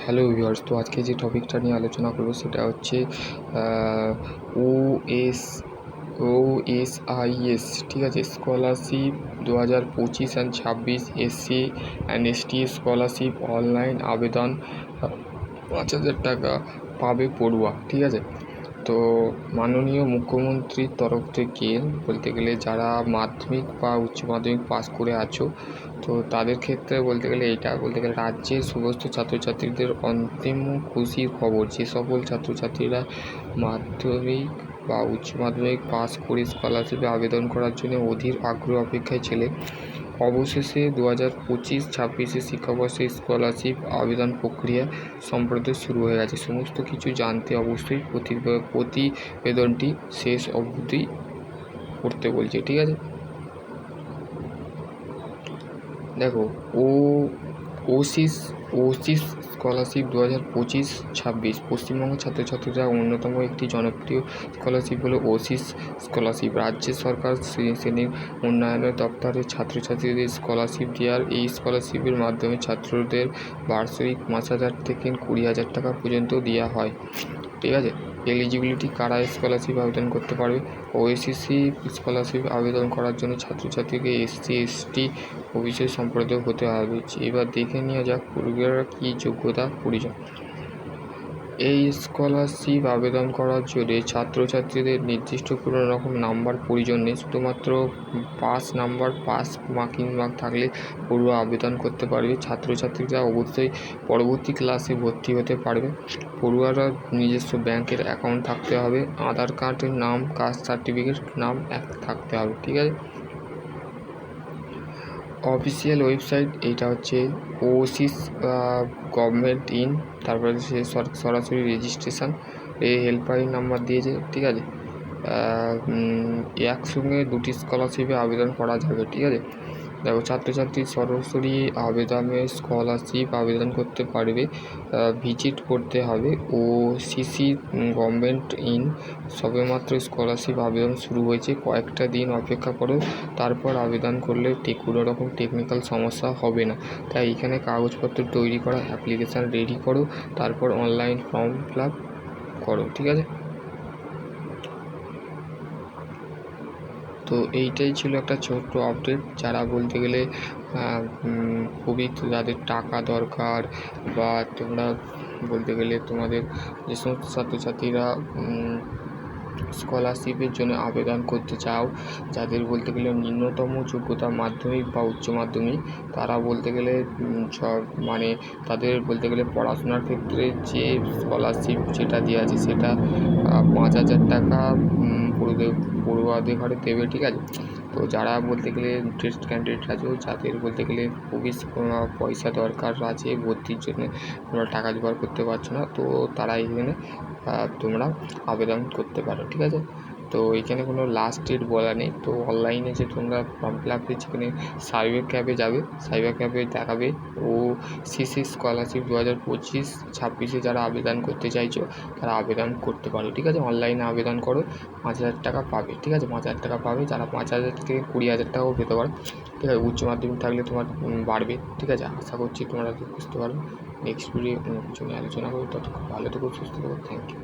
Hello viewers, তো আজকে যে টপিকটা নিয়ে আলোচনা করব সেটা হচ্ছে ওএস ওএসআইএস, ঠিক আছে, scholarship 2025 and 26 SC and ST scholarship online আবেদন 5,000 টাকা পাবে পড়ুয়া, ঠিক আছে। তো মাননীয় মুখ্যমন্ত্রীর তরফ থেকে বলতে গেলে যারা মাধ্যমিক বা উচ্চ মাধ্যমিক পাস করে আছো, তো তাদের ক্ষেত্রে বলতে গেলে রাজ্যের সমস্ত ছাত্রছাত্রীদের অন্তিম খুশির খবর। যে সকল ছাত্রছাত্রীরা মাধ্যমিক বা উচ্চ মাধ্যমিক পাস করে স্কলারশিপে আবেদন করার জন্য অধীর আগ্রহ অপেক্ষায় ছিলেন, অবশেষে 2025-26 শিক্ষাবর্ষে স্কলারশিপ আবেদন প্রক্রিয়া সম্প্রতি শুরু হয়ে গেছে। সমস্ত কিছু জানতে অবশ্যই প্রতিবেদনটি শেষ অবধি পড়তে বলছে, ঠিক আছে। দেখো, ওসিস স্কলারশিপ 2025-26 পশ্চিমবঙ্গের ছাত্রছাত্রীরা অন্যতম একটি জনপ্রিয় স্কলারশিপ হলো ওসিস স্কলারশিপ। রাজ্য সরকার শ্রেণীর উন্নয়নের দপ্তরে ছাত্রছাত্রীদের স্কলারশিপ দেওয়ার এই স্কলারশিপের মাধ্যমে ছাত্রদের বার্ষিক 5,000 থেকে 20,000 টাকা পর্যন্ত দেওয়া হয়, ঠিক আছে। এলিজিবিলিটি: কারা স্কলারশিপ আবেদন করতে পারবে? ওএসিসি স্কলারশিপ আবেদন করার জন্য ছাত্রছাত্রীকে এসসি এসটি ওবিসি সম্প্রদায় হতে হবে। এবার দেখে নেওয়া যাক পূর্বের কী যোগ্যতা প্রয়োজন। এই স্কলারশিপ আবেদন করার জন্য ছাত্রছাত্রীদের নির্দিষ্ট কোনো রকম নাম্বার প্রয়োজন নেই। শুধুমাত্র পাস মার্কিং থাকলে পড়ুয়া আবেদন করতে পারবে। ছাত্রছাত্রীরা অবশ্যই পরবর্তী ক্লাসে ভর্তি হতে পারবে। পড়ুয়ারা নিজস্ব ব্যাংকের অ্যাকাউন্ট থাকতে হবে, আধার কার্ডের নাম, কাস্ট সার্টিফিকেট নাম এক থাকতে হবে, ঠিক আছে। অফিসিয়াল ওয়েবসাইট এইটা হচ্ছে ওসিস গভর্নমেন্ট ইন, তারপরে সে সরাসরি রেজিস্ট্রেশন, এই হেল্পলাইন নাম্বার দিয়েছে, ঠিক আছে। একসঙ্গে দুটি স্কলারশিপে আবেদন করা যাবে, ঠিক আছে। দেখো, ছাত্রছাত্রী সরাসরি স্কলারশিপ আবেদন করতে পারবে। ভিজিট করতে হবে ওসিসি গভর্নমেন্ট ইন। সবেমাত্র স্কলারশিপ আবেদন শুরু হয়েছে, কয়েকটা দিন অপেক্ষা করো, তারপর আবেদন করলে কোনো রকম টেকনিক্যাল সমস্যা হবে না। তাই এখানে কাগজপত্র তৈরি করা, অ্যাপ্লিকেশান রেডি করো, তারপর অনলাইন ফর্ম ফিল আপ করো, ঠিক আছে। তো এইটাই ছিল একটা ছোট্ট আপডেট। যারা বলতে গেলে খুবই যাদের টাকা দরকার, বা তোমরা বলতে গেলে তোমাদের যে সমস্ত ছাত্রছাত্রীরা স্কলারশিপের জন্য আবেদন করতে চাও, যাদের বলতে গেলে ন্যূনতম যোগ্যতা মাধ্যমিক বা উচ্চ মাধ্যমিক, তারা বলতে গেলে মানে তাদের বলতে গেলে পড়াশোনার ক্ষেত্রে যে স্কলারশিপ যেটা দেওয়া আছে সেটা 5,000 টাকা পড়ুয়াদের ঘরে দেবে, ঠিক আছে। তো যারা বলতে গেলে ইন্টারেস্ট ক্যান্ডিডেট আছে, যাদের বলতে গেলে খুবই পয়সা দরকার আছে ভর্তির জন্য, তোমরা টাকা জোগাড় করতে পারছো না, তো তারা এখানে তোমরা আবেদন করতে পারো, ঠিক আছে। তো এখানে কোনো লাস্ট ডেট বলা নেই। তো অনলাইনে যে তোমরা ফর্ম ফিল আপে যেখানে সাইবার ক্যাফে যাবে, সাইবার ক্যাফে দেখাবে ওসিসি স্কলারশিপ 2025-26 যারা আবেদন করতে চাইছো তারা আবেদন করতে পারো, ঠিক আছে। অনলাইনে আবেদন করো, 5,000 টাকা পাবে, ঠিক আছে। 5,000 টাকা পাবে, যারা 5,000 থেকে 20,000 টাকাও পেতে পারো, ঠিক আছে। উচ্চ মাধ্যমিক থাকলে তোমার বাড়বে, ঠিক আছে। আশা করছি তোমরা বুঝতে পারো। নেক্সট ভিডিও কোনো কিছু নিয়ে আলোচনা করবো। ততক্ষণ ভালো থেকো, সুস্থ থেকো, থ্যাংক ইউ।